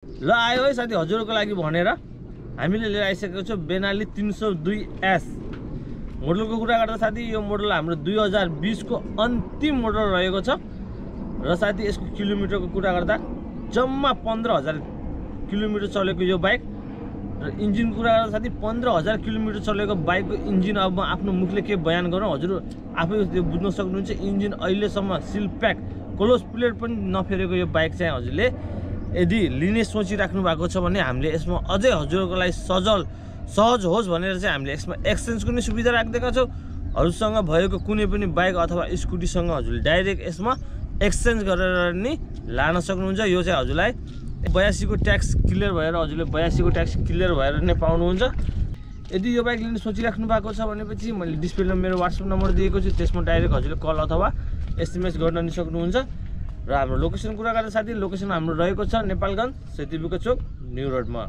ल आयो है साथी हजुरको लागि भनेर हामीले लिएर आइसकेको छौँ बेनाली 302S मोडलको कुरा गर्दा साथी यो मोडल हाम्रो 2020 को अन्तिम मोडल रहेको छ र साथी यसको किलोमिटरको कुरा गर्दा जम्मा 15000 किलोमिटर चलेको यो बाइक र इन्जिनको कुरा गर्दा साथी 15000 किलोमिटर चलेको बाइकको इन्जिन अब म आफ्नो मुखले के बयान गरौँ हजुर आफै बुझ्न सक्नुहुन्छ इन्जिन अहिलेसम्म सिल प्याक क्लोज प्लेट पनि नफेरेको यो बाइक चाहिँ हजुरले यदि लिने सोचिराख्नु भएको छ भने हामीले यसमा अझै हजुरको लागि सहज होस् भनेर चाहिँ हामीले यसमा एक्सचेन्जको नि सुविधा राखिदिएका छौँ हजुरसँग भएको कुनै पनि बाइक अथवा स्कुटीसँग हजुरले डाइरेक्ट यसमा एक्सचेन्ज गरेर नि लान सक्नुहुन्छ यो चाहिँ हजुरलाई 82 को ट्याक्स क्लियर भएर हजुरले 82 को ट्याक्स क्लियर भएर नै पाउनुहुन्छ यदि यो बाइक लिने सोचिराख्नु भएको छ भनेपछि मैले डिस्प्लेमा मेरो WhatsApp नम्बर दिएको छु त्यसमा डाइरेक्ट हजुरले कल अथवा SMS गर्न नि सक्नुहुन्छ र हाम्रो लोकेसन कुरा गर्दा साथी लोकेसन हाम्रो रहेको छ नेपालगञ्ज सेतीबुको चोक न्यू रोडमा